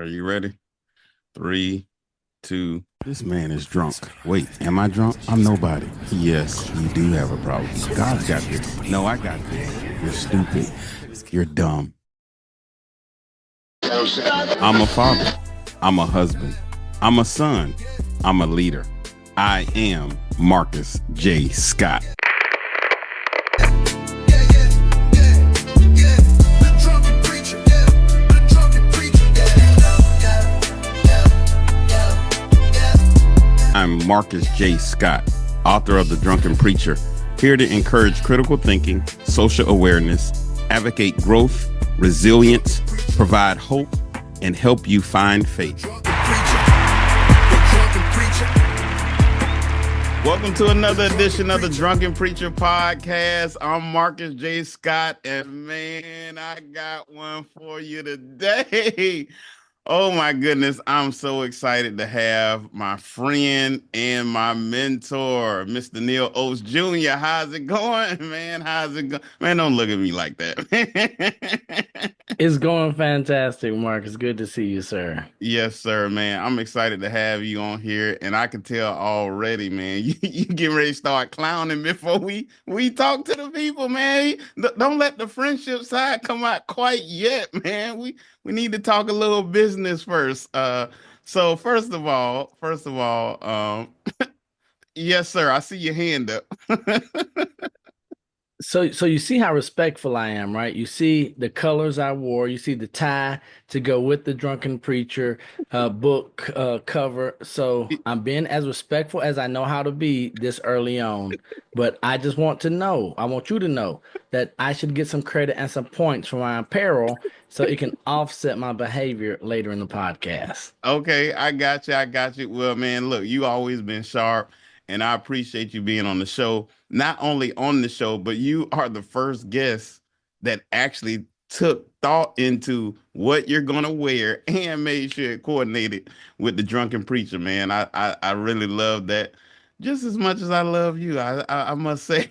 Are you ready? Three, two. This man is drunk. Wait, am I drunk? I'm nobody. Yes, you do have a problem. God's got this. No, I got this. You're stupid. You're dumb. I'm a father. I'm a husband. I'm a son. I'm a leader. I am Marcus J. Scott. I'm Marcus J. Scott, author of The Drunken Preacher, here to encourage critical thinking, social awareness, advocate growth, resilience, provide hope, and help you find faith. Welcome to another edition of the Drunken Preacher Podcast. I'm Marcus J. Scott, and man, I got one for you today. Oh my goodness, I'm so excited to have my friend and my mentor, Mr. Neal Oates Jr. How's it going, man? How's it going? Man, don't look at me like that. It's going fantastic, Mark. It's good to see you, sir. Yes, sir, man. I'm excited to have you on here, and I can tell already, man, you getting ready to start clowning before we talk to the people, man. Don't let the friendship side come out quite yet, man. We need to talk a little business first. So first of all, yes, sir. I see your hand up. So you see how respectful I am, right? You see the colors I wore. You see the tie to go with the Drunken Preacher book cover. So I'm being as respectful as I know how to be this early on. But I just want you to know that I should get some credit and some points for my apparel so it can offset my behavior later in the podcast. Okay, I got you. Well, man, look, you always been sharp, and I appreciate you being on the show. Not only on the show, but you are the first guest that actually took thought into what you're gonna wear and made sure it coordinated with the Drunken Preacher, man. I really love that just as much as I love you. I must say.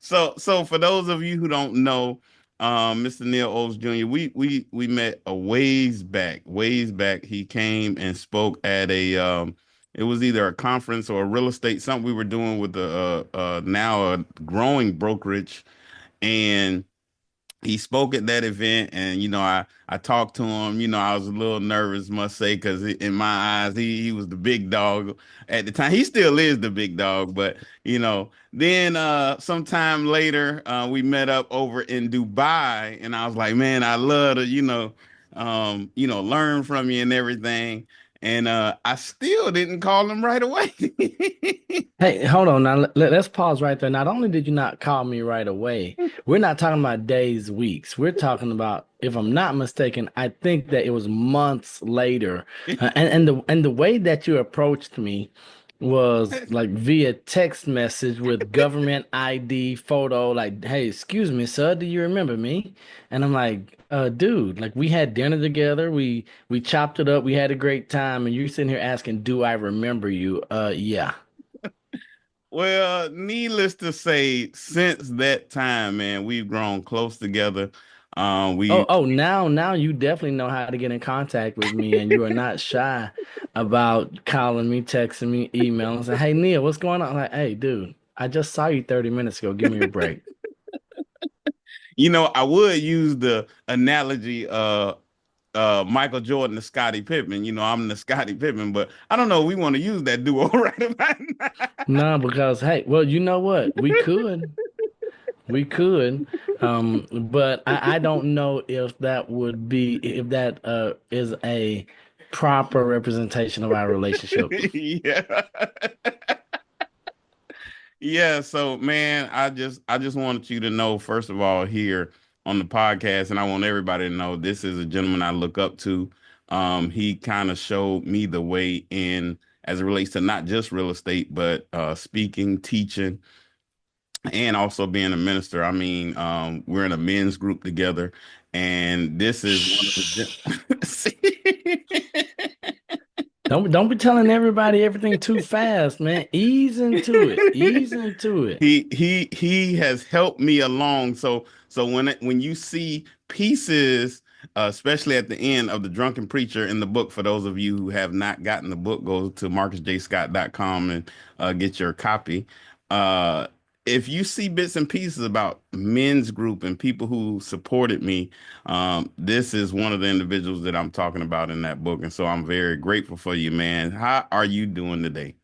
So for those of you who don't know, Mr. Neal Oates Jr., we met a ways back. He came and spoke at a it was either a conference or a real estate, something we were doing with the now a growing brokerage. And he spoke at that event, and I talked to him. I was a little nervous, must say, because in my eyes he was the big dog at the time. He still is the big dog, but then sometime later we met up over in Dubai, and I was like, man, I love to learn from you and everything. And I still didn't call him right away. Hey, hold on now. Let's pause right there. Not only did you not call me right away, we're not talking about days, weeks. We're talking about, if I'm not mistaken, I think that it was months later. And the way that you approached me was like via text message with government ID photo, like, hey, excuse me, sir, do you remember me? And I'm like, dude, like we had dinner together, we chopped it up, we had a great time, and you're sitting here asking, do I remember you? Yeah. Well, needless to say, since that time, man, we've grown close together. Now you definitely know how to get in contact with me, and you are not shy about calling me, texting me, emailing, saying, hey, Neal, what's going on? I'm like, hey, dude, I just saw you 30 minutes ago. Give me a break. I would use the analogy Michael Jordan to Scottie Pippen. I'm the Scottie Pippen, but I don't know. We want to use that duo right about now. No, because, hey, well, you know what? We could. But I don't know if that is a proper representation of our relationship. Yeah. Yeah. So, man, I just wanted you to know, first of all, here on the podcast, and I want everybody to know this is a gentleman I look up to. He kind of showed me the way in as it relates to not just real estate, but speaking, teaching, and also being a minister. I mean, we're in a men's group together, and this is one of the Don't be telling everybody everything too fast, man. Ease into it. Ease into it. He has helped me along. So when you see pieces especially at the end of the Drunken Preacher in the book. For those of you who have not gotten the book, go to marcusjscott.com and get your copy. Uh, if you see bits and pieces about men's group and people who supported me, this is one of the individuals that I'm talking about in that book. And so I'm very grateful for you, man. How are you doing today?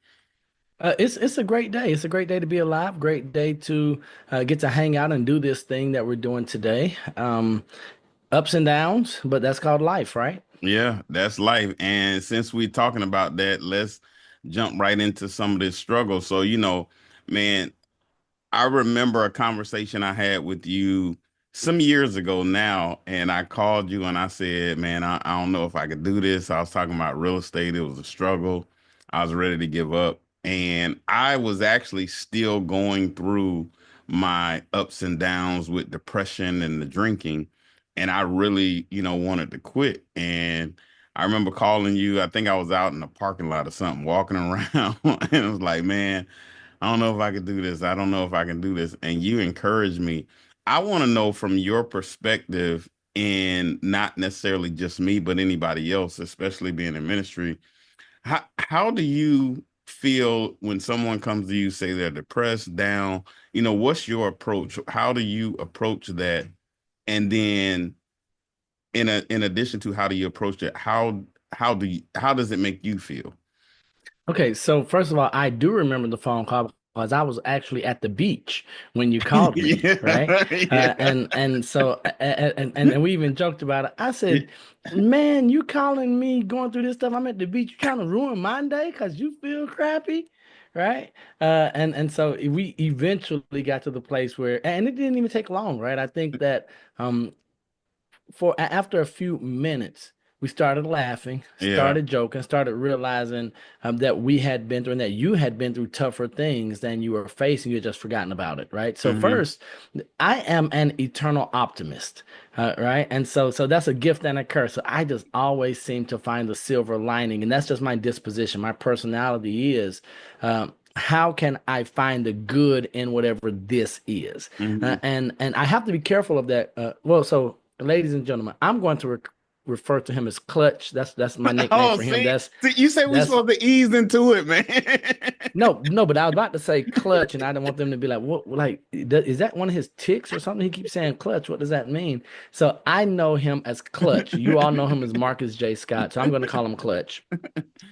It's a great day. It's a great day to be alive. Great day to get to hang out and do this thing that we're doing today. Ups and downs, but that's called life, right? Yeah, that's life. And since we're talking about that, let's jump right into some of this struggle. So, man, I remember a conversation I had with you some years ago now, and I called you and I said, man, I don't know if I could do this. I was talking about real estate. It was a struggle. I was ready to give up. And I was actually still going through my ups and downs with depression and the drinking. And I really, wanted to quit. And I remember calling you. I think I was out in the parking lot or something, walking around, and it was like, man, I don't know if I can do this. I don't know if I can do this. And you encouraged me. I want to know from your perspective, and not necessarily just me, but anybody else, especially being in ministry. How do you feel when someone comes to you, say they're depressed, down? What's your approach? How do you approach that? And then in addition to how do you approach it, how does it make you feel? Okay, so first of all, I do remember the phone call because I was actually at the beach when you called me, Yeah, right? yeah. And we even joked about it. I said, "Man, you calling me going through this stuff? I'm at the beach. You trying to ruin my day because you feel crappy." Right. And so we eventually got to the place where, and it didn't even take long, right? I think that um after a few minutes, we started laughing, Yeah. started joking, started realizing that we had been through and that you had been through tougher things than you were facing. You had just forgotten about it, right? So Hmm. first, I am an eternal optimist, right? And so that's a gift and a curse. So I just always seem to find the silver lining, and that's just my disposition. My personality is. How can I find the good in whatever this is? Hmm. And I have to be careful of that. So ladies and gentlemen, I'm going to refer to him as Clutch. That's my nickname Oh, for him. see, you say we That's supposed to ease into it, man. no, but I was about to say Clutch, and I didn't want them to be like, what? Like, is that one of his ticks or something? He keeps saying Clutch. What does that mean? So I know him as Clutch. You all know him as Marcus J. Scott. So I'm going to call him Clutch.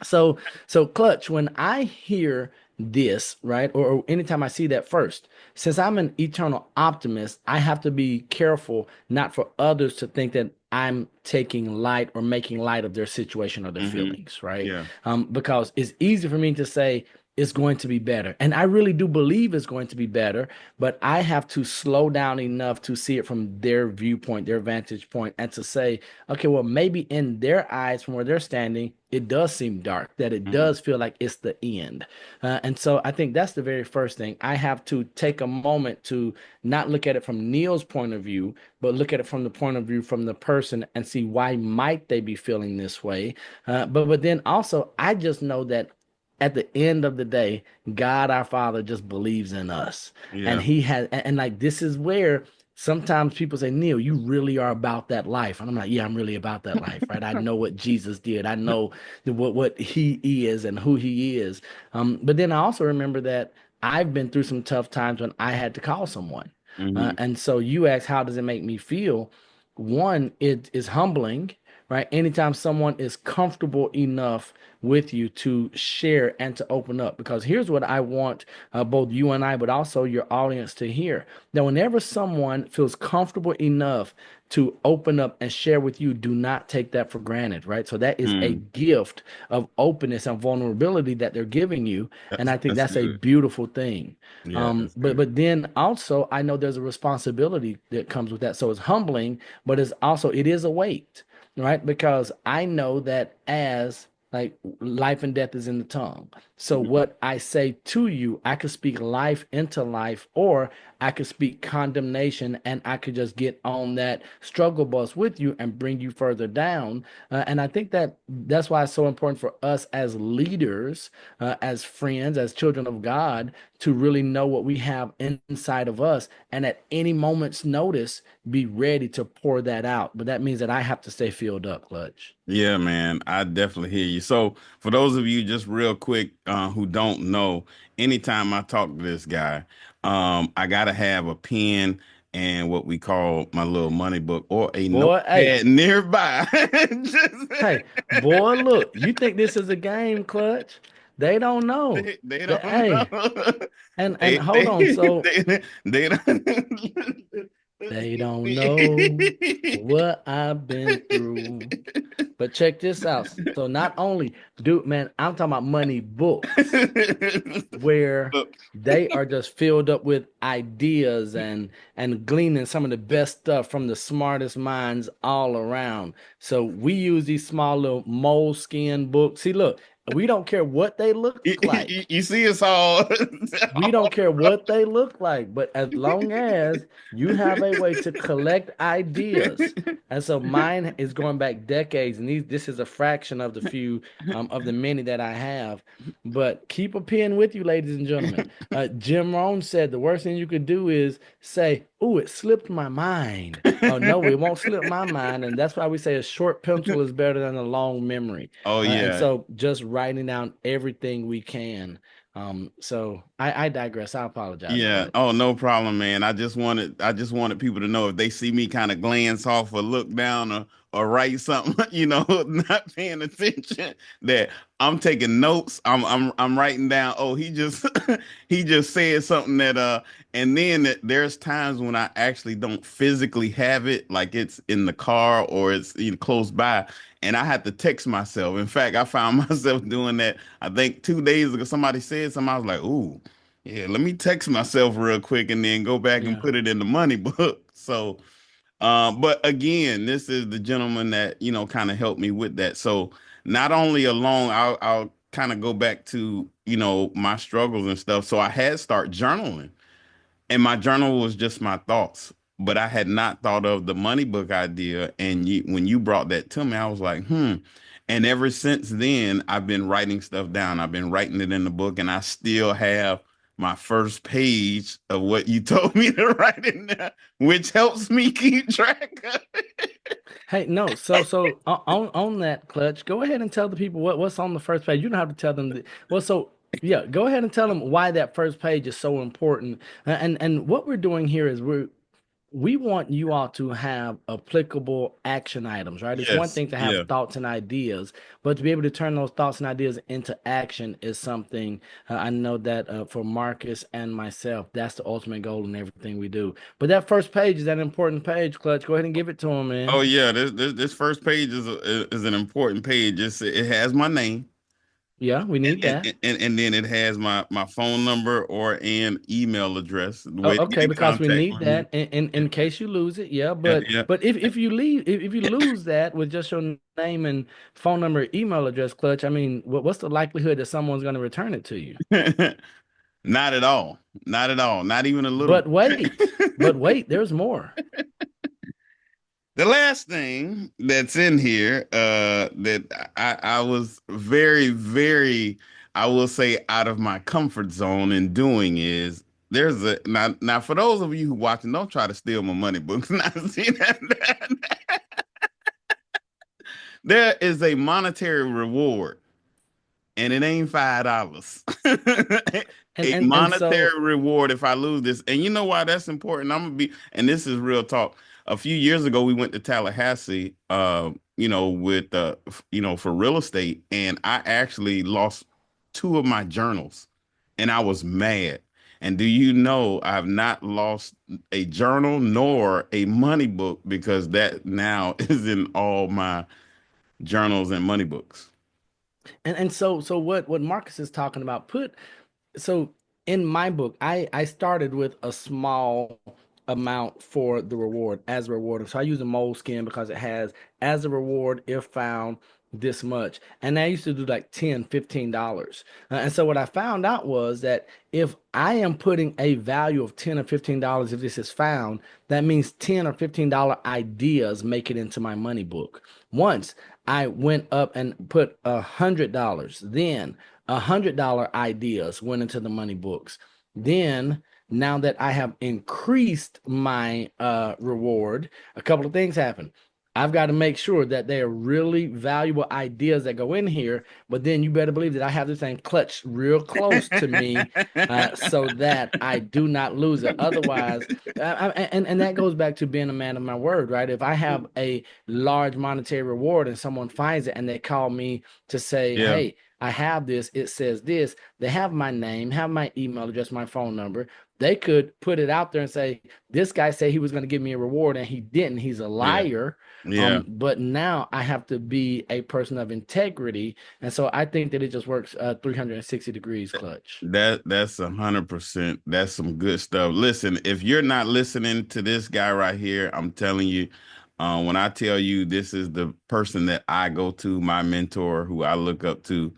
So, so Clutch, when I hear this, right, or anytime I see that first, since I'm an eternal optimist, I have to be careful not for others to think that I'm taking light or making light of their situation or their Hmm. feelings, right? Yeah. Because it's easy for me to say it's going to be better. And I really do believe it's going to be better, but I have to slow down enough to see it from their viewpoint, their vantage point, and to say, okay, well, maybe in their eyes, from where they're standing, it does seem dark, that it Hmm. does feel like it's the end. And so I think that's the very first thing. I have to take a moment to not look at it from Neal's point of view, but look at it from the point of view from the person and see why might they be feeling this way. But then also, I just know that at the end of the day, God our Father just believes in us. And Yeah. he has, and like this is where sometimes people say, Neal, you really are about that life. And I'm like, yeah, I'm really about that life, right? I know what Jesus did. I know what he is and who he is. But then I also remember that I've been through some tough times when I had to call someone. Hmm. And so you ask, how does it make me feel? One, it is humbling, right? Anytime someone is comfortable enough with you to share and to open up. Because here's what I want both you and I, but also your audience to hear that whenever someone feels comfortable enough to open up and share with you, do not take that for granted, right? So that is a Mm. gift of openness and vulnerability that they're giving you. And I think That's that's a good. beautiful thing. Yeah, that's But good. but then also I know there's a responsibility that comes with that. So it's humbling, but it's also it is a weight, right? Because I know that as like life and death is in the tongue. So Mhm. what I say to you, I could speak life into life, or I could speak condemnation, and I could just get on that struggle bus with you and bring you further down. And I think that that's why it's so important for us as leaders, as friends, as children of God, to really know what we have inside of us, and at any moment's notice, be ready to pour that out. But that means that I have to stay filled up, Clutch. Yeah, man, I definitely hear you. So, for those of you just real quick who don't know, anytime I talk to this guy, I gotta have a pen and what we call my little money book or a Boy, hey, notepad nearby. hey, boy, look, you think this is a game, Clutch? They don't know. They That, don't know. hey, and They hold on. they So they don't. they don't know what I've been through. But check this out. So not only man, I'm talking about money books where Look, they are just filled up with ideas and gleaning some of the best stuff from the smartest minds all around. So we use these small little moleskin books. See, look, we don't care what they look like. you see us all. We don't care what they look like, but as long as you have a way to collect ideas. And so mine is going back decades, and this is a fraction of the few of the many that I have. But keep a pen with you, ladies and gentlemen. Jim Rohn said the worst thing you could do is say, "Oh, it slipped my mind." Oh no, it won't slip my mind, and that's why we say a short pencil is better than a long memory. Oh And yeah. so just writing down everything we can. So I digress. I apologize, Yeah. Clutch. Oh, no problem, man. I just wanted people to know if they see me kind of glance off or look down or write something, not paying attention, that I'm taking notes. I'm writing down, oh, he just he just said something and then there's times when I actually don't physically have it, like it's in the car or it's close by, and I have to text myself. In fact, I found myself doing that. I think 2 days ago, somebody said something. I was like, ooh. Yeah, let me text myself real quick and then go back and Yeah. put it in the money book. So, but again, this is the gentleman that, kind of helped me with that. So not only alone, I'll kind of go back to, my struggles and stuff. So I had start journaling, and my journal was just my thoughts, but I had not thought of the money book idea. And when you brought that to me, I was like, hmm. And ever since then, I've been writing stuff down. I've been writing it in the book, and I still have my first page of what you told me to write in there, which helps me keep track of it. Hey, no. So on that, Clutch, go ahead and tell the people what's on the first page. You don't have to tell them. Well, so yeah, go ahead and tell them why that first page is so important. And what we're doing here is we want you all to have applicable action items, right? It's one Yes. thing to have Yeah. thoughts and ideas, but to be able to turn those thoughts and ideas into action is something I know that for Marcus and myself, that's the ultimate goal in everything we do. But that first page is that important page, Clutch. Go ahead and give it to him, Oh man. yeah. This first page is an important page. It has my name. Yeah, we need and, that. and and then it has my phone number or an email address, the Oh, way you okay, can because we contact need me. that in case you lose it. Yeah, Yeah, but if you leave if you lose that with just your name and phone number, email address, Clutch, I mean, what's the likelihood that someone's going to return it to you? yeah. Not at all. Not at all. Not even a little But wait, bit. but wait, there's more. The last thing that's in here, that I was very, very, I will say, out of my comfort zone in doing is there's a now for those of you who watching, don't try to steal my money books. Now, see that there is a monetary reward, and it ain't $5. And A and and so monetary reward if I lose this. And you know why that's important? I'm gonna be, and this is real talk. A few years ago, we went to Tallahassee, with for real estate, and I actually lost two of my journals, and I was mad. And do you know I've not lost a journal nor a money book because that now is in all my journals and money books. so what Marcus is talking about, so in my book, I started with a small amount for the reward as a reward. So I use a moleskin because it has as a reward if found this much. And I used to do like $10, $15. And so what I found out was that if I am putting a value of $10 or $15, if this is found, that means $10 or $15 ideas make it into my money book. Once I went up and put $100, then $100 ideas went into the money books. Then now that I have increased my reward, a couple of things happen. I've got to make sure that they are really valuable ideas that go in here, but then you better believe that I have this thing clutched real close to me so that I do not lose it. Otherwise, and that goes back to being a man of my word, right? If I have a large monetary reward and someone finds it and they call me to say, Yeah. hey, I have this, it says this, they have my name, have my email address, my phone number. They could put it out there and say, this guy said he was going to give me a reward and he didn't. He's a Yeah. liar. Yeah. But now I have to be a person of integrity. And so I think that it just works 360 degrees clutch. That's 100%. That's some good stuff. Listen, if you're not listening to this guy right here, I'm telling you, when I tell you this is the person that I go to, my mentor, who I look up to,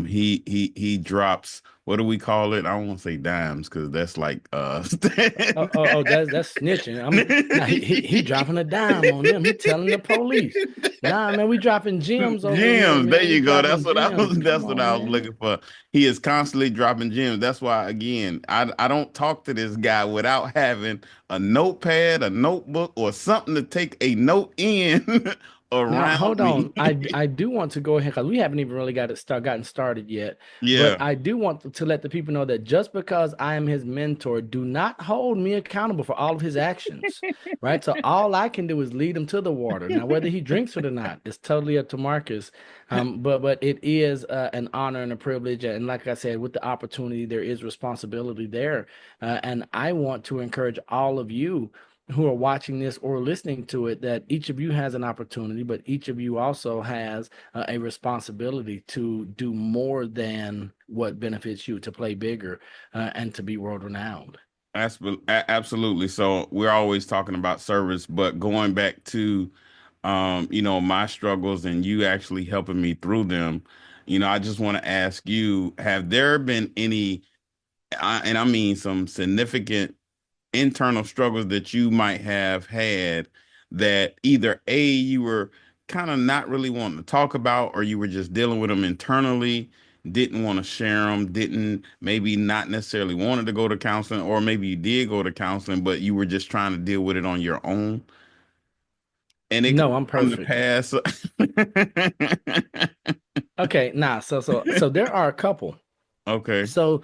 he drops, what do we call it? I don't want to say dimes because that's like That's snitching. Nah, he dropping a dime on them. He telling the police. Nah, man, we dropping gems over here, Gems. There man. We you go. dropping gems. That's Come what on, I was man. looking for. He is constantly dropping gems. That's why, again, I don't talk to this guy without having a notepad, a notebook, or something to take a note in Now, around hold me. on. I do want to go ahead because we haven't even really gotten started yet. But Yeah. I do want to let the people know that just because I am his mentor, do not hold me accountable for all of his actions, right? So all I can do is lead him to the water. Now, whether he drinks it or not, it's totally up to Marcus. But it is an honor and a privilege, and like I said, with the opportunity, there is responsibility there. And I want to encourage all of you who are watching this or listening to it, that each of you has an opportunity, but each of you also has a responsibility to do more than what benefits you, to play bigger and to be world renowned. Absolutely. So we're always talking about service, but going back to, my struggles and you actually helping me through them, I just want to ask you, have there been any, and I mean some significant internal struggles that you might have had that either A, you were kind of not really wanting to talk about, or you were just dealing with them internally, didn't want to share them, didn't maybe not necessarily wanted to go to counseling, or maybe you did go to counseling, but you were just trying to deal with it on your own. And it could No, be I'm from the perfect. past. Okay, nah, so there are a couple. Okay. So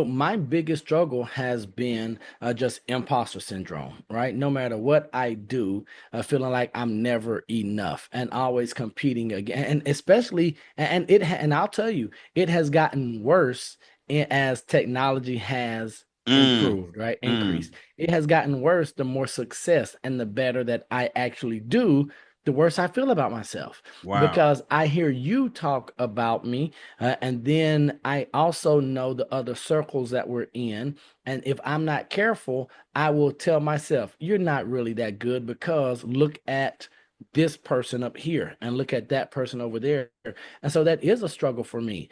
my biggest struggle has been just imposter syndrome, right? No matter what I do, feeling like I'm never enough and always competing again, and especially, and I'll tell you, it has gotten worse as technology has Mm, improved, right? mm. Increased. It has gotten worse the more success and the better that I actually do, the worse I feel about myself, Wow. because I hear you talk about me, and then I also know the other circles that we're in. And if I'm not careful, I will tell myself, you're not really that good because look at this person up here and look at that person over there. And so that is a struggle for me.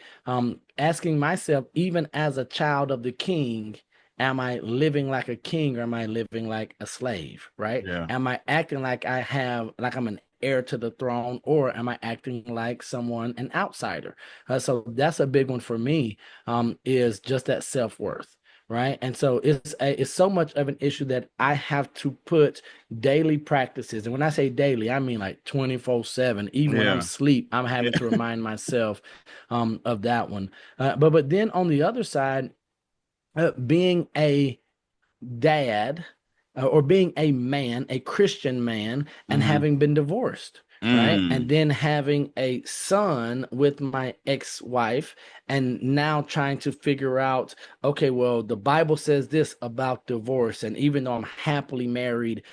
Asking myself, even as a child of the king, am I living like a king or am I living like a slave, right? Yeah. Am I acting like I'm an heir to the throne, or am I acting like someone, an outsider? So that's a big one for me, is just that self-worth, right? And so it's so much of an issue that I have to put daily practices. And when I say daily, I mean like 24/7. Even when I'm Yeah. asleep, I'm Yeah. having to remind myself of that one. But then on the other side, being a dad, or being a man, a Christian man, and Mm-hmm. having been divorced, right? And Mm. then having a son with my ex-wife, and now trying to figure out, okay, well, the Bible says this about divorce. And even though I'm happily married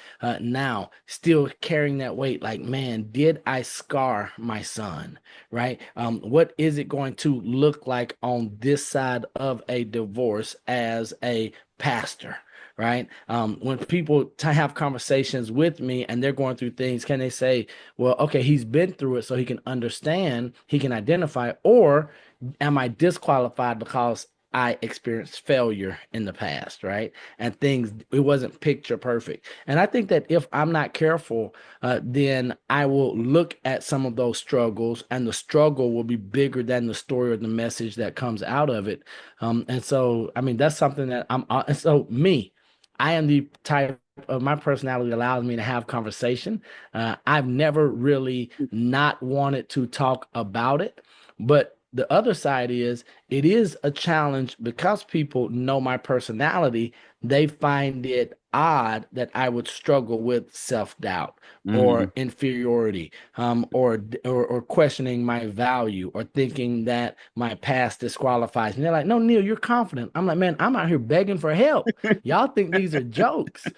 now, still carrying that weight, like, man, did I scar my son, right? What is it going to look like on this side of a divorce as a pastor? Right? When people have conversations with me and they're going through things, can they say, well, okay, he's been through it so he can understand, he can identify, or am I disqualified because I experienced failure in the past, right? And things, it wasn't picture perfect. And I think that if I'm not careful, then I will look at some of those struggles, and the struggle will be bigger than the story or the message that comes out of it. And so, I mean, that's something that and so me, I am the type of my personality allows me to have conversation. I've never really not wanted to talk about it, but the other side is it is a challenge because people know my personality. They find it odd that I would struggle with self-doubt or inferiority, or questioning my value or thinking that my past disqualifies me. They're like, "No, Neal, you're confident." I'm like, "Man, I'm out here begging for help. Y'all think these are jokes."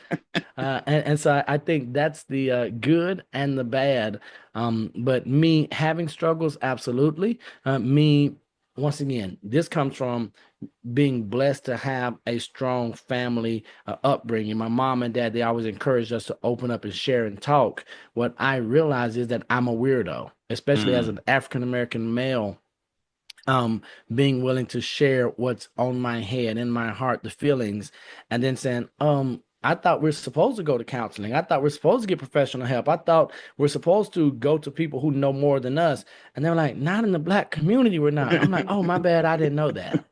And so I think that's the good and the bad. But me having struggles, absolutely. Me, once again, this comes from being blessed to have a strong family upbringing. My mom and dad, they always encouraged us to open up and share and talk. What I realize is that I'm a weirdo, especially as an African American male. Being willing to share what's on my head, in my heart, the feelings, and then saying, I thought we're supposed to go to counseling. I thought we're supposed to get professional help. I thought we're supposed to go to people who know more than us. And they're like, not in the Black community, we're not. I'm like, oh, my bad. I didn't know that.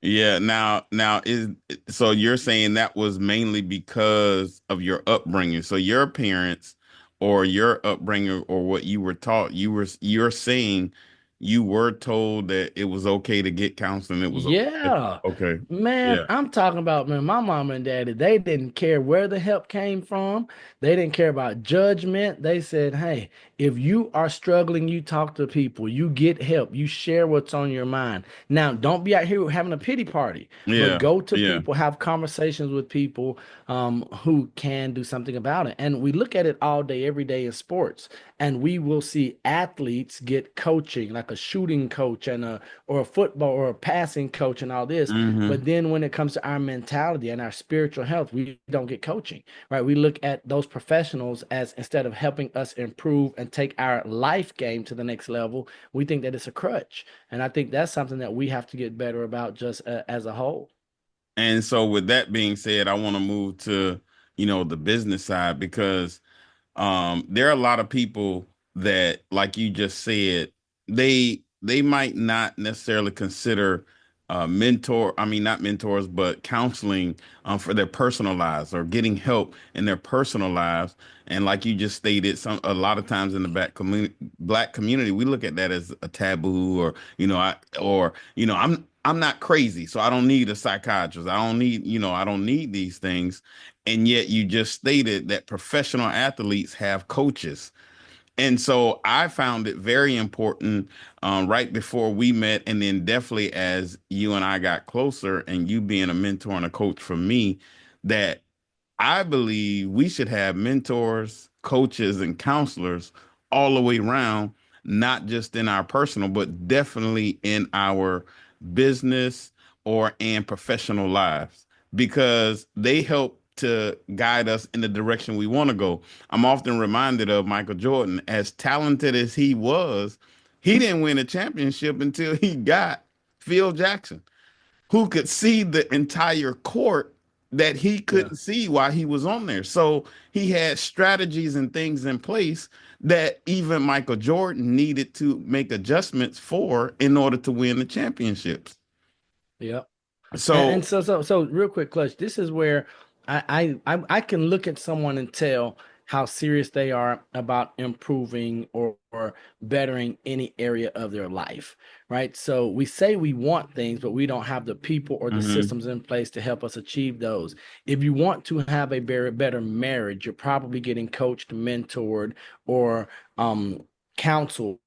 Yeah. Now is so you're saying that was mainly because of your upbringing. So your parents or your upbringing or what you were taught, you're saying you were told that it was okay to get counseling. It was Yeah, okay. man, Yeah. I'm talking about, man, my mom and daddy, they didn't care where the help came from. They didn't care about judgment. They said, hey, if you are struggling, you talk to people, you get help, you share what's on your mind. Now, don't be out here having a pity party, but Yeah. go to Yeah. people, have conversations with people who can do something about it. And we look at it all day, every day in sports, and we will see athletes get coaching, like a shooting coach and or a football or a passing coach and all this. hmm But then when it comes to our mentality and our spiritual health, we don't get coaching, right? We look at those professionals as, instead of helping us improve and take our life game to the next level, we think that it's a crutch. And I think that's something that we have to get better about just as a whole. And so with that being said, I want to move to, the business side because there are a lot of people that, like you just said, they might not necessarily consider I mean not mentors, but counseling for their personal lives or getting help in their personal lives. And like you just stated, a lot of times in the black community, we look at that as a taboo, or I'm not crazy, so I don't need a psychiatrist. I don't need these things. And yet you just stated that professional athletes have coaches. And so I found it very important right before we met, and then definitely as you and I got closer, and you being a mentor and a coach for me, that I believe we should have mentors, coaches, and counselors all the way around, not just in our personal, but definitely in our business or in professional lives, because they help to guide us in the direction we want to go. I'm often reminded of Michael Jordan. As talented as he was, he didn't win a championship until he got Phil Jackson, who could see the entire court that he Yeah. couldn't see while he was on there. So he had strategies and things in place that even Michael Jordan needed to make adjustments for in order to win the championships. Yeah. And So, so real quick, Clutch, this is where I can look at someone and tell how serious they are about improving or bettering any area of their life, right? So we say we want things, but we don't have the people or the mhm, systems in place to help us achieve those. If you want to have a better marriage, you're probably getting coached, mentored, or counseled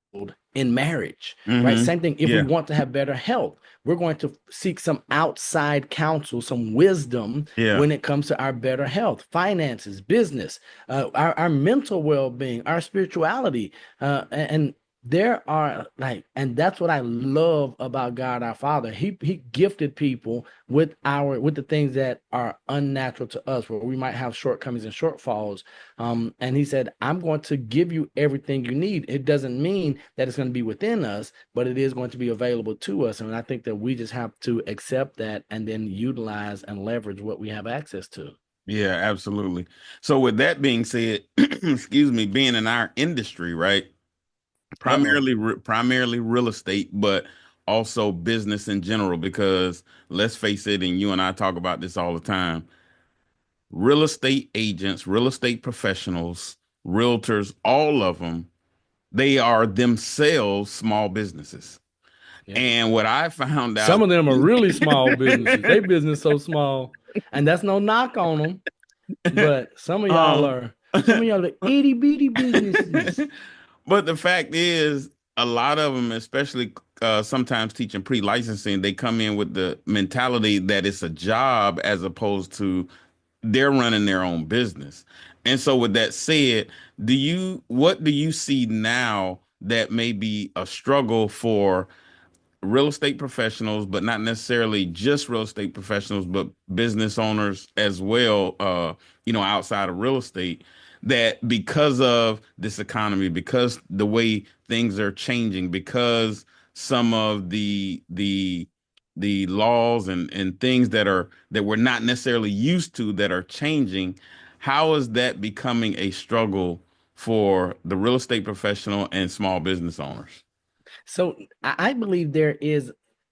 in marriage, right? Same thing. If we yeah, want to have better health, we're going to seek some outside counsel, some wisdom yeah, when it comes to our better health, finances, business, our mental well-being, our spirituality. And there are like, and that's what I love about God our Father. He gifted people with the things that are unnatural to us, where we might have shortcomings and shortfalls. And he said, I'm going to give you everything you need. It doesn't mean that it's going to be within us, but it is going to be available to us. And I think that we just have to accept that and then utilize and leverage what we have access to. Yeah, absolutely. So with that being said, excuse me, being in our industry, right? Uh-oh. Primarily real estate, but also business in general, because let's face it, and you and I talk about this all the time. Real estate agents, real estate professionals, realtors, all of them, they are themselves small businesses. Yeah. And what I found Some out, of them are really small businesses. They business so small, and that's no knock on them. But um, some of y'all are itty bitty businesses. but the fact is, a lot of them, especially sometimes teaching pre-licensing, they come in with the mentality that it's a job as opposed to they're running their own business. And so, with that said, what do you see now that may be a struggle for real estate professionals, but not necessarily just real estate professionals, but business owners as well, outside of real estate, that because of this economy, because the way things are changing, because some of the laws and things that we're not necessarily used to that are changing, how is that becoming a struggle for the real estate professional and small business owners? So I believe there is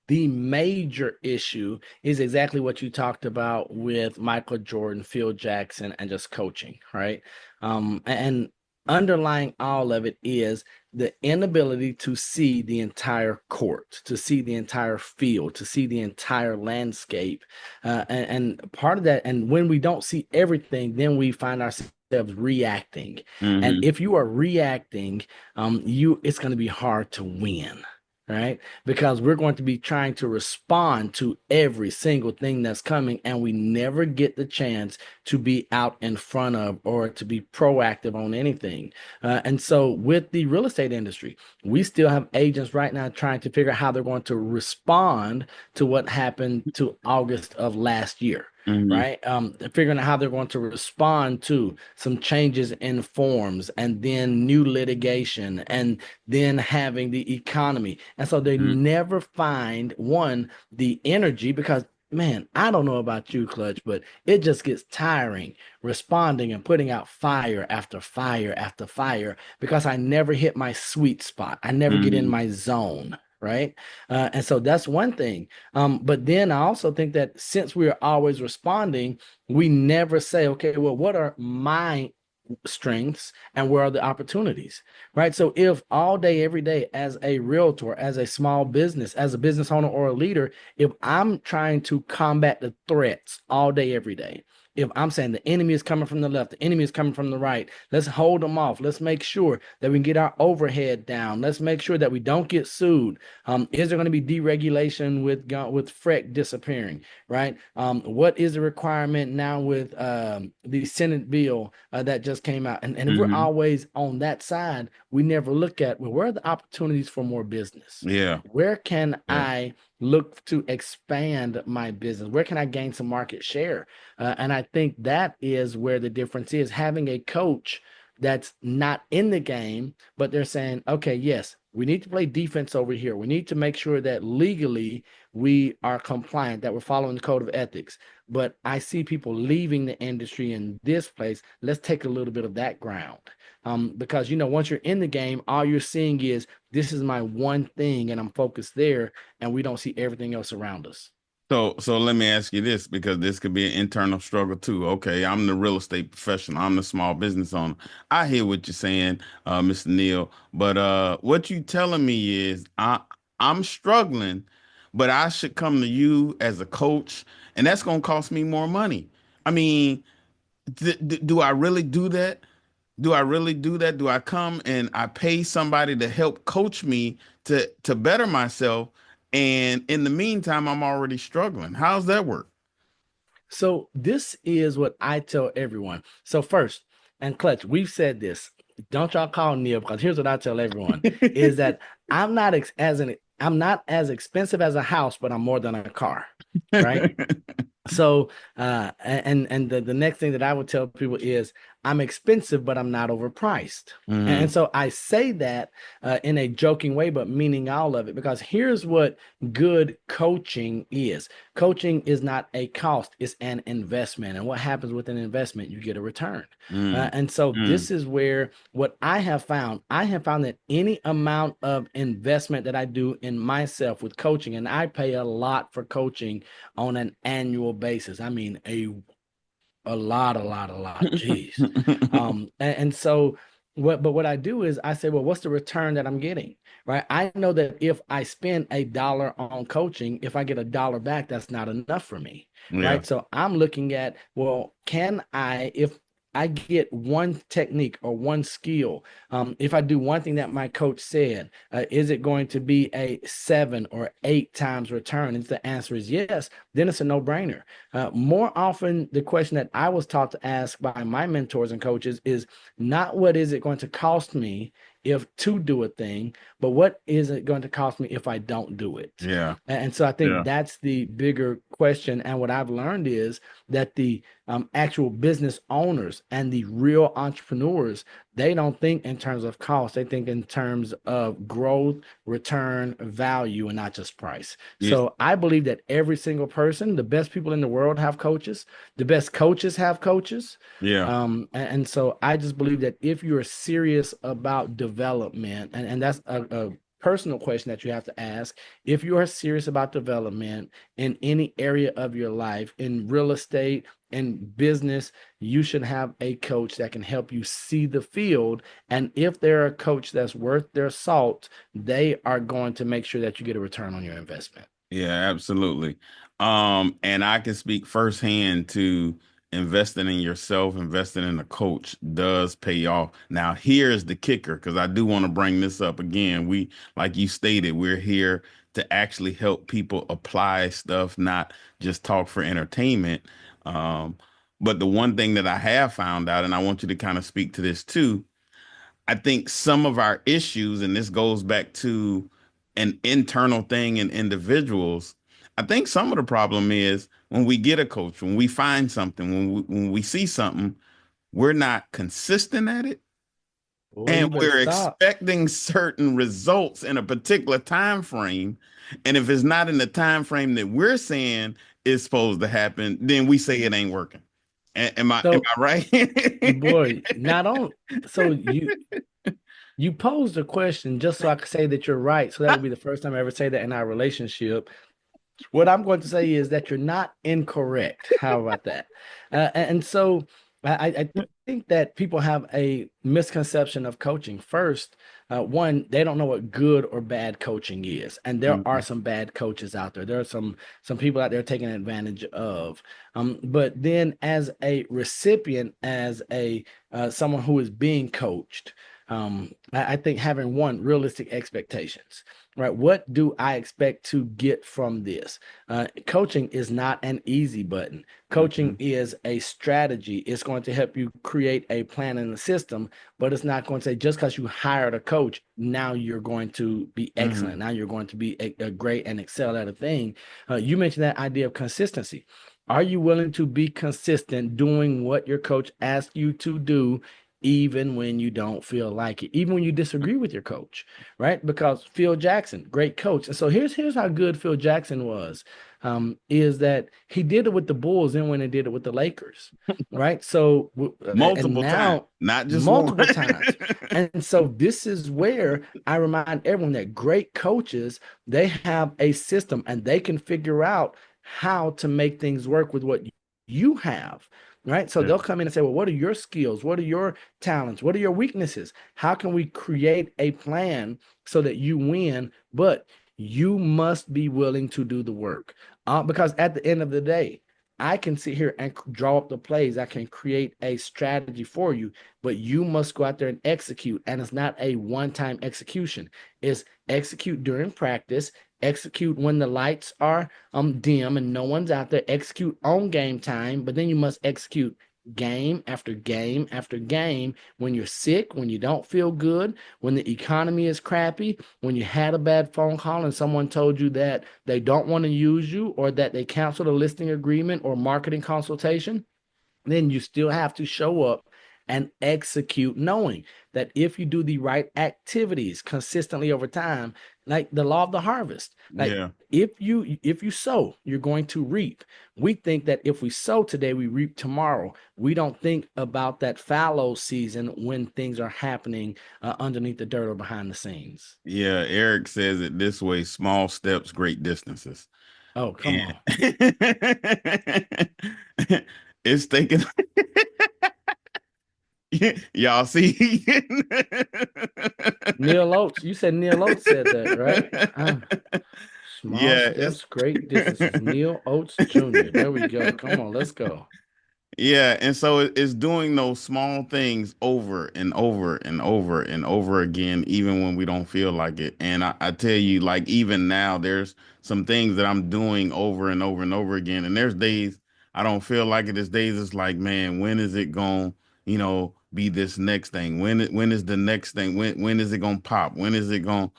the major issue is exactly what you talked about with Michael Jordan, Phil Jackson, and just coaching, right? And underlying all of it is the inability to see the entire court, to see the entire field, to see the entire landscape. And part of that, and when we don't see everything, then we find ourselves reacting. And Hmm. if you are reacting, it's going to be hard to win, right? Because we're going to be trying to respond to every single thing that's coming, and we never get the chance to be out in front of or to be proactive on anything. And so, with the real estate industry, we still have agents right now trying to figure out how they're going to respond to what happened to August of last year. Hmm. Right, figuring out how they're going to respond to some changes in forms, and then new litigation, and then having the economy. And so they never find one, the energy, because man, I don't know about you, Clutch, but it just gets tiring responding and putting out fire after fire after fire because I never hit my sweet spot. I never get in Hmm. my zone. Right. And so that's one thing. But then I also think that since we're always responding, we never say, okay, well, what are my strengths and where are the opportunities, right? So if all day every day, as a realtor, as a small business, as a business owner or a leader, if I'm trying to combat the threats all day every day, if I'm saying the enemy is coming from the left, the enemy is coming from the right, let's hold them off. Let's make sure that we can get our overhead down. Let's make sure that we don't get sued. Is there going to be deregulation with FREC disappearing, right? What is the requirement now with the Senate bill that just came out? And if we're Hmm. always on that side, we never look at, well, where are the opportunities for more business? Yeah. Where can Yeah. I look to expand my business? Where can I gain some market share? And I think that is where the difference is, having a coach that's not in the game, but they're saying, okay, yes, we need to play defense over here. We need to make sure that legally we are compliant, that we're following the code of ethics. But I see people leaving the industry in this place. Let's take a little bit of that ground. Because, once you're in the game, all you're seeing is this is my one thing and I'm focused there, and we don't see everything else around us. So let me ask you this, because this could be an internal struggle too. Okay, I'm the real estate professional. I'm the small business owner. I hear what you're saying, Mr. Neal, but what you telling me is I'm struggling, but I should come to you as a coach, and that's gonna cost me more money. I mean, do I really do that? Do I really do that? Do I come and I pay somebody to help coach me to better myself? And in the meantime, I'm already struggling. How's that work? So this is what I tell everyone. So first, and Clutch, we've said this. don't y'all call Neal, because here's what I tell everyone is that I'm not as expensive as a house, but I'm more than a car, right? So, and the next thing that I would tell people is I'm expensive, but I'm not overpriced. And so I say that in a joking way, but meaning all of it, because here's what good coaching is. Coaching is not a cost, it's an investment. And what happens with an investment? You get a return. And so this is where what I have found that any amount of investment that I do in myself with coaching, and I pay a lot for coaching on an annual basis. I mean, a lot. Jeez. And so what I do is I say, well, what's the return that I'm getting? Right. I know that if I spend $1 on coaching, if I get $1 back, that's not enough for me. Yeah. Right. So I'm looking at, well, if I get one technique or one skill, if I do one thing that my coach said, is it going to be a 7 or 8 times return? And if the answer is yes, then it's a no-brainer. More often, the question that I was taught to ask by my mentors and coaches is not what is it going to cost me to do a thing, but what is it going to cost me if I don't do it? Yeah. And so I think that's the bigger question. And what I've learned is that the actual business owners and the real entrepreneurs, they don't think in terms of cost. They think in terms of growth, return, value, and not just price. Yeah. So I believe that every single person, the best people in the world have coaches. The best coaches have coaches. Yeah. And so I just believe that if you're serious about development, and that's a personal question that you have to ask, if you are serious about development in any area of your life, in real estate, in business, you should have a coach that can help you see the field. And if they're a coach that's worth their salt, they are going to make sure that you get a return on your investment. Yeah, absolutely. And I can speak firsthand to investing in yourself, investing in a coach does pay off. Now, here's the kicker, because I do want to bring this up again. Like you stated, we're here to actually help people apply stuff, not just talk for entertainment. But the one thing that I have found out, and I want you to kind of speak to this too, I think some of our issues, and this goes back to an internal thing in individuals. I think some of the problem is when we get a coach, when we find something, when we see something, we're not consistent at it. Boy, And you better we're stop. expecting certain results in a particular time frame. And if it's not in the time frame that we're saying is supposed to happen, then we say it ain't working. Am I So, right? boy, not on. So you posed a question just so I could say that you're right. So that would be the first time I ever say that in our relationship. What I'm going to say is that you're not incorrect. How about that? And so I think that people have a misconception of coaching. First, one, they don't know what good or bad coaching is, and there are some bad coaches out there. There are some people out there taking advantage of. But then, as a recipient, as a someone who is being coached, I think having realistic expectations. Right. What do I expect to get from this? Coaching is not an easy button. Coaching is a strategy. It's going to help you create a plan and a system, but it's not going to say just because you hired a coach, now you're going to be excellent. Now you're going to be a great and excel at a thing. You mentioned that idea of consistency. Are you willing to be consistent doing what your coach asked you to do, even when you don't feel like it, even when you disagree with your coach, right? Because Phil Jackson, great coach. And so here's how good Phil Jackson was, is that he did it with the Bulls and when he did it with the Lakers, right? So Multiple times, not just multiple one. times. And so this is where I remind everyone that great coaches, they have a system and they can figure out how to make things work with what you have. Right. So they'll come in and say, well, what are your skills? What are your talents? What are your weaknesses? How can we create a plan so that you win? But you must be willing to do the work. Because at the end of the day, I can sit here and draw up the plays. I can create a strategy for you, but you must go out there and execute. And it's not a one-time execution. It's execute during practice, execute when the lights are dim and no one's out there, execute on game time, but then you must execute game after game after game. When you're sick, when you don't feel good, when the economy is crappy, when you had a bad phone call and someone told you that they don't want to use you or that they canceled a listing agreement or marketing consultation, then you still have to show up and execute, knowing that if you do the right activities consistently over time, like the law of the harvest, like if you sow, you're going to reap. We think that if we sow today, we reap tomorrow. We don't think about that fallow season when things are happening underneath the dirt or behind the scenes. Yeah, Eric says it this way: small steps, great distances. Oh, come on. It's taking y'all see. Neal Oates, you said Neal Oates said that, right? Small steps, great distances. Neal Oates Jr. There we go. Come on, let's go. Yeah, and so it's doing those small things over and over and over and over again, even when we don't feel like it. And I tell you, like even now, there's some things that I'm doing over and over and over again. And there's days I don't feel like it. There's days it's like, man, when is it going, be this next thing? When is the next thing? When is it gonna pop? When is it gonna?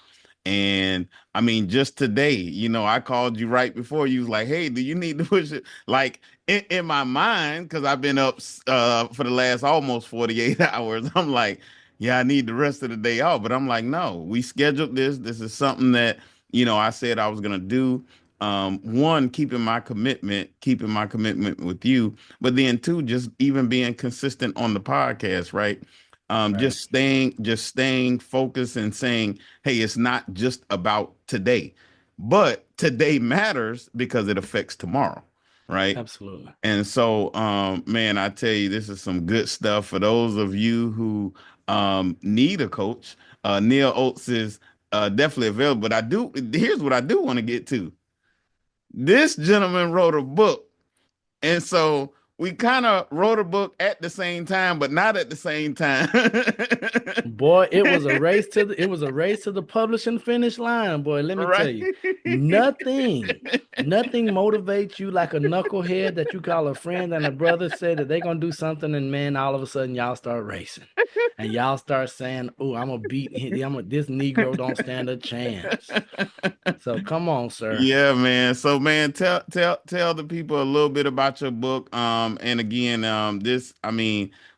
And I mean, just today, I called you right before you was like, hey, do you need to push it? Like in my mind, because I've been up for the last almost 48 hours. I'm like, yeah, I need the rest of the day off. But I'm like, no, we scheduled this. This is something that, I said I was going to do. One, keeping my commitment with you. But then two, just even being consistent on the podcast, right? Right. Just staying focused and saying, hey, it's not just about today, but today matters because it affects tomorrow, right? Absolutely. And so, man, I tell you, this is some good stuff for those of you who need a coach. Neal Oates is definitely available. But here's what I do want to get to. This gentleman wrote a book, and so we kind of wrote a book at the same time, but not at the same time. Boy, it was a race to the publishing finish line, boy. Let me tell you, nothing motivates you like a knucklehead that you call a friend and a brother say that they're gonna do something, and man, all of a sudden y'all start racing. And y'all start saying, oh, I'm gonna beat him. This Negro don't stand a chance. So come on, sir. Yeah, man. So, man, tell the people a little bit about your book. And again,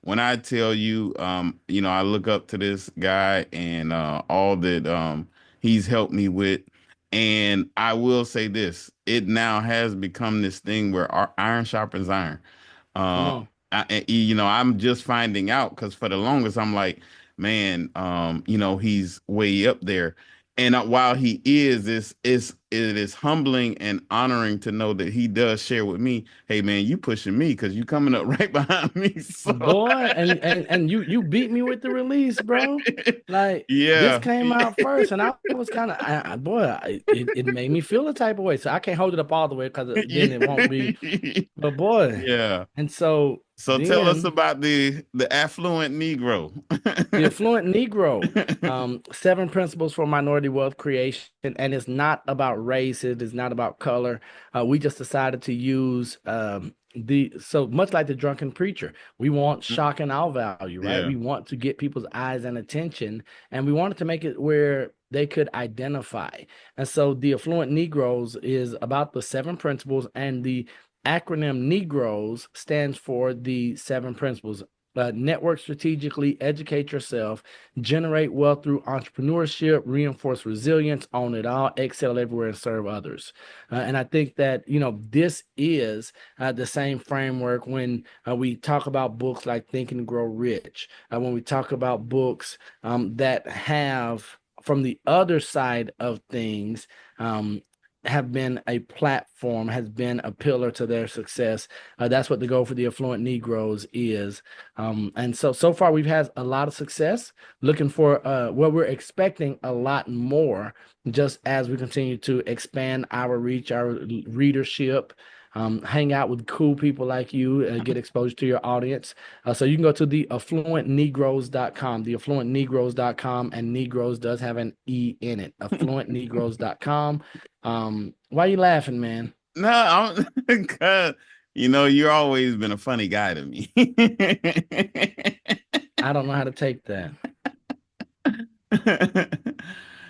when I tell you, I look up to this guy and all that he's helped me with. And I will say this: it now has become this thing where our iron sharpens iron. I'm just finding out because for the longest I'm like, man, he's way up there. And while he it is humbling and honoring to know that he does share with me, hey man, you pushing me because you coming up right behind me. So. Boy, and you beat me with the release, bro. Like yeah, this came out first, and I was kind of it made me feel a type of way. So I can't hold it up all the way because then it won't be. But boy, yeah. And so tell us about the affluent Negro. The affluent Negro, 7 principles for minority wealth creation, and it's not about race. It is not about color. We just decided to use so much like the Drunken Preacher. We want shock and awe value, right? Yeah. We want to get people's eyes and attention, and we wanted to make it where they could identify. And so the affluent Negroes is about the 7 principles, and the acronym Negroes stands for the 7 principles. Network strategically, educate yourself, generate wealth through entrepreneurship, reinforce resilience, own it all, excel everywhere, and serve others. And I think that, this is the same framework when we talk about books like Think and Grow Rich, when we talk about books that have, from the other side of things, have been a platform, has been a pillar to their success. That's what the goal for the affluent Negroes is. And so far we've had a lot of success, looking for we're expecting a lot more just as we continue to expand our reach, our readership, hang out with cool people like you, get exposure to your audience. So you can go to theaffluentnegroes.com, theaffluentnegroes.com, and Negroes does have an E in it, affluentnegroes.com. Why are you laughing, man? No, because You're always been a funny guy to me. I don't know how to take that.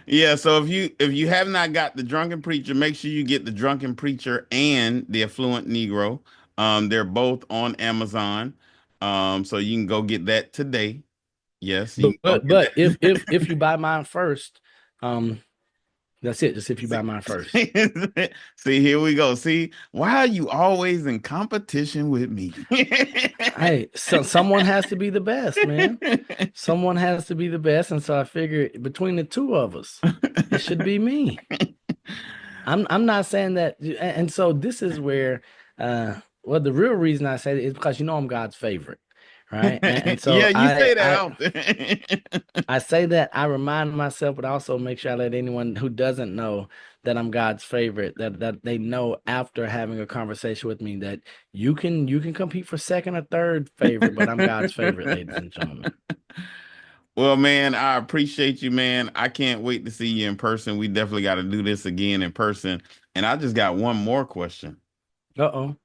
Yeah, so if you have not got the Drunken Preacher, make sure you get the Drunken Preacher and the Affluent Negro. They're both on Amazon. So you can go get that today. Yes, you can go But get if you buy mine first, that's it. Just if you buy mine first. that. See, here we go. See, why are you always in competition with me? Hey, so someone has to be the best, man. Someone has to be the best, and so I figure between the two of us, it should be me. I'm not saying that, and so this is where, well, the real reason I say it is because I'm God's favorite, right? And so Yeah, you say that often. I say that, I remind myself, but also make sure I let anyone who doesn't know that I'm God's favorite, that they know after having a conversation with me that you can compete for second or third favorite, but I'm God's favorite, ladies and gentlemen. Well, man, I appreciate you, man. I can't wait to see you in person. We definitely got to do this again in person. And I just got one more question. Uh-oh.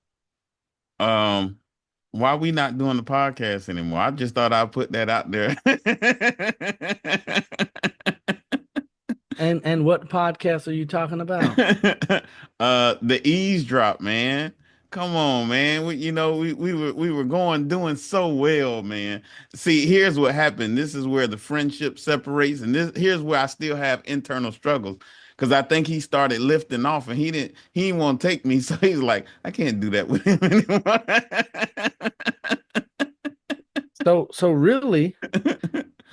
Um, why we not doing the podcast anymore? I just thought I'd put that out there. And what podcast are you talking about? The eavesdrop, man. Come on, man. We were going doing so well, man. See, here's what happened. This is where the friendship separates, and here's where I still have internal struggles. Because I think he started lifting off and he didn't want to take me. So he's like, I can't do that with him So really,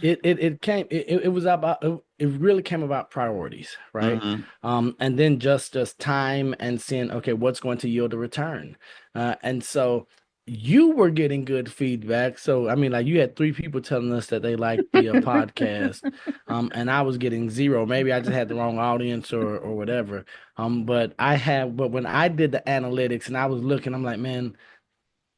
it was about it really came about priorities, right? anymore. And then just time and seeing, okay, what's going to yield a return. And so you were getting good feedback. So I mean, like, you had 3 people telling us that they liked the podcast, and I was getting 0. Maybe I just had the wrong audience or whatever. But when I did the analytics and I was looking, I'm like, man,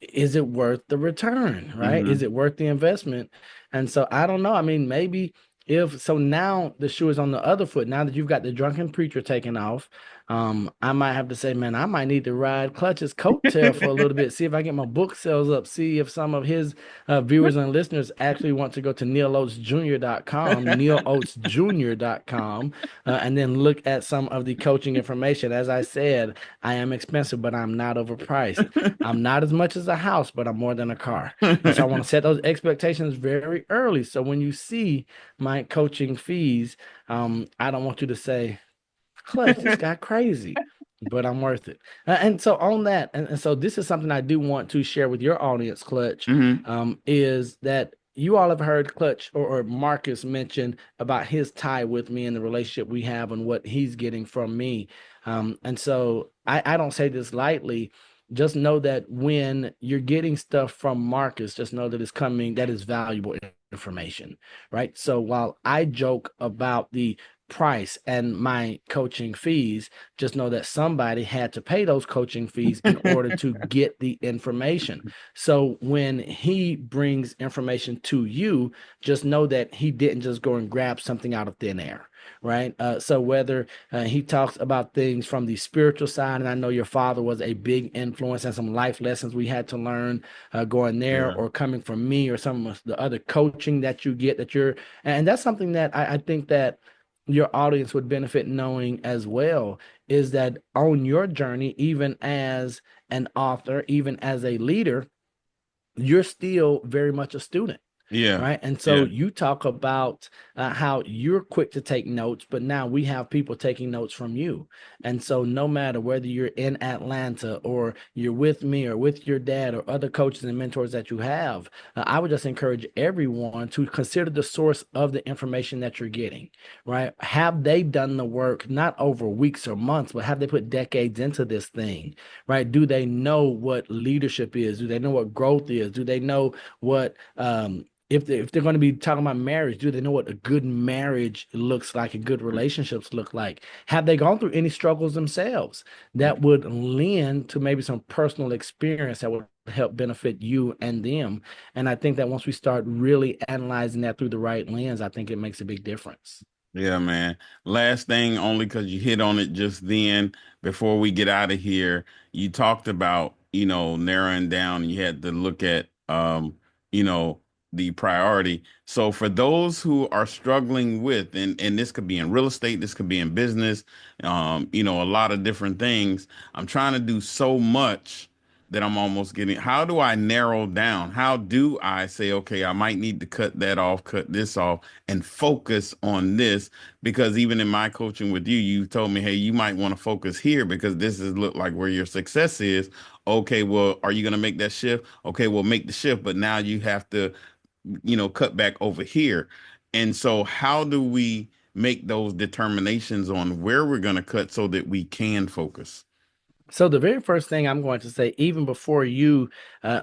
is it worth the return, right? Hmm. Is it worth the investment? And so I don't know. I mean, maybe if so now the shoe is on the other foot. Now that you've got the Drunken Preacher taken off, I might have to say, man, I might need to ride Clutch's coattail for a little bit, see if I get my book sales up, see if some of his viewers and listeners actually want to go to nealoatesjr.com, nealoatesjr.com, and then look at some of the coaching information. As I said, I am expensive, but I'm not overpriced. I'm not as much as a house, but I'm more than a car. And so I want to set those expectations very early. So when you see my coaching fees, I don't want you to say, Clutch, this got crazy, but I'm worth it. And so on that, and so this is something I do want to share with your audience, Clutch, Hmm. is that you all have heard Clutch or Marcus mention about his tie with me and the relationship we have and what he's getting from me. And so I don't say this lightly. Just know that when you're getting stuff from Marcus, just know that it's coming, that is valuable information, right? So while I joke about the price and my coaching fees, just know that somebody had to pay those coaching fees in order to get the information. So when he brings information to you, just know that he didn't just go and grab something out of thin air, right? So whether he talks about things from the spiritual side, and I know your father was a big influence and some life lessons we had to learn going there, Yeah. or coming from me, or some of the other coaching that you get, and that's something that I think that your audience would benefit knowing as well, is that on your journey, even as an author, even as a leader, you're still very much a student. Yeah. Right. And so Yeah. you talk about how you're quick to take notes, but now we have people taking notes from you. And so no matter whether you're in Atlanta or you're with me or with your dad or other coaches and mentors that you have, I would just encourage everyone to consider the source of the information that you're getting. Right. Have they done the work, not over weeks or months, but have they put decades into this thing? Right. Do they know what leadership is? Do they know what growth is? Do they know what, if they're going to be talking about marriage, do they know what a good marriage looks like and good relationships look like? Have they gone through any struggles themselves that would lend to maybe some personal experience that would help benefit you and them? And I think that once we start really analyzing that through the right lens, I think it makes a big difference. Yeah, man. Last thing, only because you hit on it just then, before we get out of here, you talked about narrowing down, and you had to look at, you know, the priority. So for those who are struggling with, and this could be in real estate, this could be in business, a lot of different things. I'm trying to do so much that I'm almost getting. How do I narrow down? How do I say, okay, I might need to cut that off, cut this off, and focus on this? Because even in my coaching with you, you told me, hey, you might want to focus here because this is look like where your success is. Okay, well, are you going to make that shift? Okay, well, make the shift, but now you have to, cut back over here. And so, how do we make those determinations on where we're going to cut so that we can focus? So the very first thing I'm going to say, even before you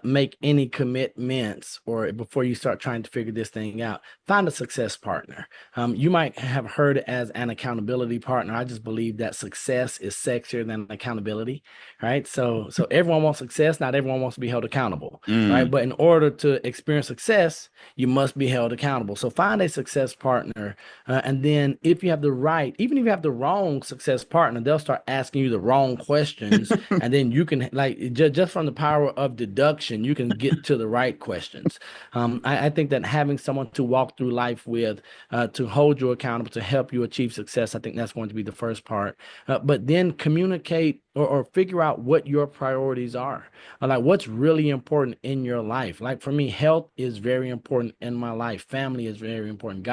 make any commitments or before you start trying to figure this thing out, find a success partner. You might have heard it as an accountability partner. I just believe that success is sexier than accountability, right? So everyone wants success. Not everyone wants to be held accountable, right? But in order to experience success, you must be held accountable. So find a success partner. And then if you have the right, even if you have the wrong success partner, they'll start asking you the wrong questions. And then you can, like, just from the power of deduction, you can get to the right questions. I think that having someone to walk through life with, to hold you accountable, to help you achieve success, I think that's going to be the first part. But then communicate or figure out what your priorities are, like what's really important in your life. Like for me, health is very important in my life. Family is very important.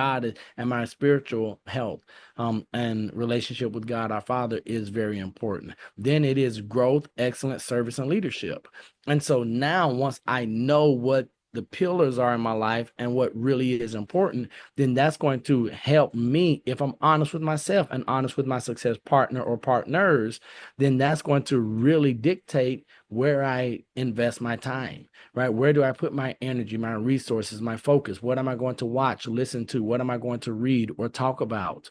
And my spiritual health, and relationship with God, our Father, is very important. Then it is growth, excellence, service, and leadership. And so now, once I know what the pillars are in my life and what really is important, then that's going to help me. If I'm honest with myself and honest with my success partner or partners, then that's going to really dictate where I invest my time, right? Where do I put my energy, my resources, my focus? What am I going to watch, listen to? What am I going to read or talk about?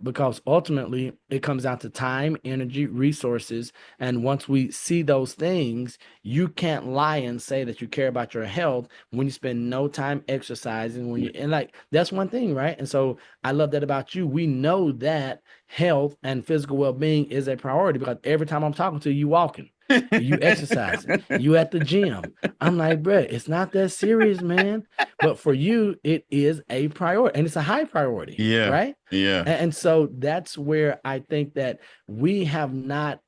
Because ultimately it comes down to time, energy, resources. And once we see those things, you can't lie and say that you care about your health when you spend no time exercising, and like, that's one thing, right? And so I love that about you. We know that health and physical well-being is a priority because every time I'm talking to you, walking, you exercising, you at the gym. I'm like, bro, it's not that serious, man. But for you, it is a priority, and it's a high priority, Yeah. right? Yeah. And so that's where I think that we have not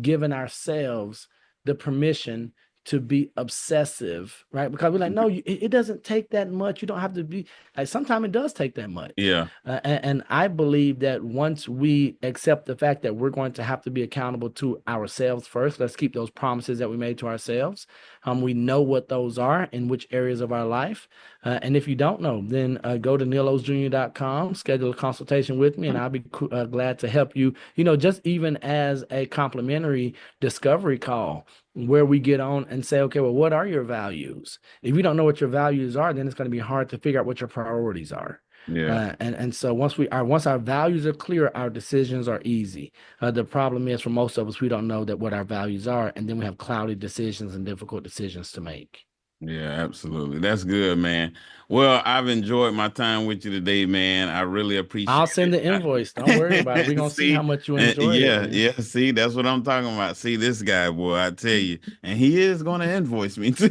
given ourselves the permission to be obsessive, right? Because we're like, no, it doesn't take that much. You don't have to be, like, sometimes it does take that much. Yeah. And I believe that once we accept the fact that we're going to have to be accountable to ourselves first, let's keep those promises that we made to ourselves. We know what those are in which areas of our life. And if you don't know, then go to nealoatesjr.com, schedule a consultation with me, and I'll be glad to help you, just even as a complimentary discovery call where we get on and say, okay, well, what are your values? If you don't know what your values are, then it's going to be hard to figure out what your priorities are. Yeah. And so once our values are clear, our decisions are easy. The problem is, for most of us, we don't know that what our values are, and then we have cloudy decisions and difficult decisions to make. Yeah, absolutely. That's good, man. Well, I've enjoyed my time with you today, man. I really appreciate I'll send it. the invoice. Don't worry about it. We're gonna see how See, much you enjoyed it, yeah, man. yeah. See, that's what I'm talking about. See, this guy, boy, I tell you, and he is going to invoice me too.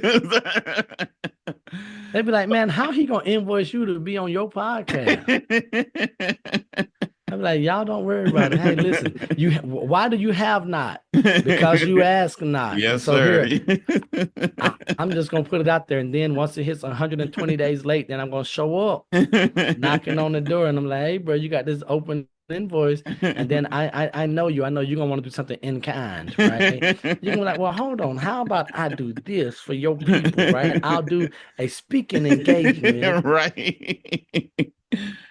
They'd be like, man, how he gonna invoice you to be on your podcast? I'm like, y'all don't worry about it. Hey, listen, why do you have not? Because you ask not. And Yes, so sir. here, I'm just gonna put it out there, and then once it hits 120 days late, then I'm gonna show up knocking on the door, and I'm like, hey, bro, you got this open invoice, and then I know you're gonna want to do something in kind, right? You're gonna be like, well, hold on, how about I do this for your people, right? I'll do a speaking engagement Right.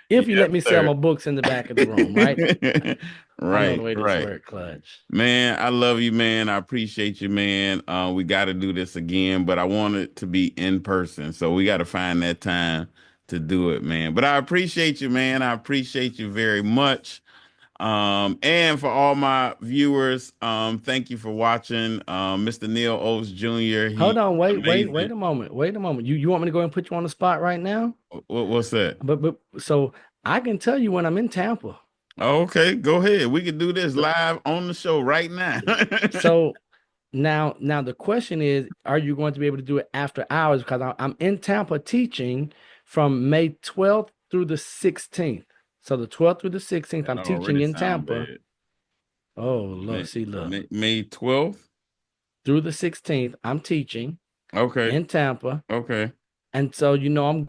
if you Yes, let me sell sir. my books in the back of the room, right? I know the Right, way this right. work, Clutch. Man, I love you, man. I appreciate you, man. We got to do this again, but I want it to be in person. So we got to find that time to do it, man. But I appreciate you, man. I appreciate you very much. And for all my viewers, thank you for watching. Mr. Neal Oates Jr. Hold He's on, wait amazing. a moment. Wait a moment. You want me to go and put you on the spot right now? What's that? But so I can tell you when I'm in Tampa. Okay, go ahead. We can do this So, live on the show right now. so Now the question is, are you going to be able to do it after hours? Because I'm in Tampa teaching from May 12th through the 16th. So the 12th through the 16th, That I'm teaching already in sound Tampa. bad. Oh, look, look. May 12th Through the 16th, I'm teaching Okay. in Tampa. Okay. And so, I'm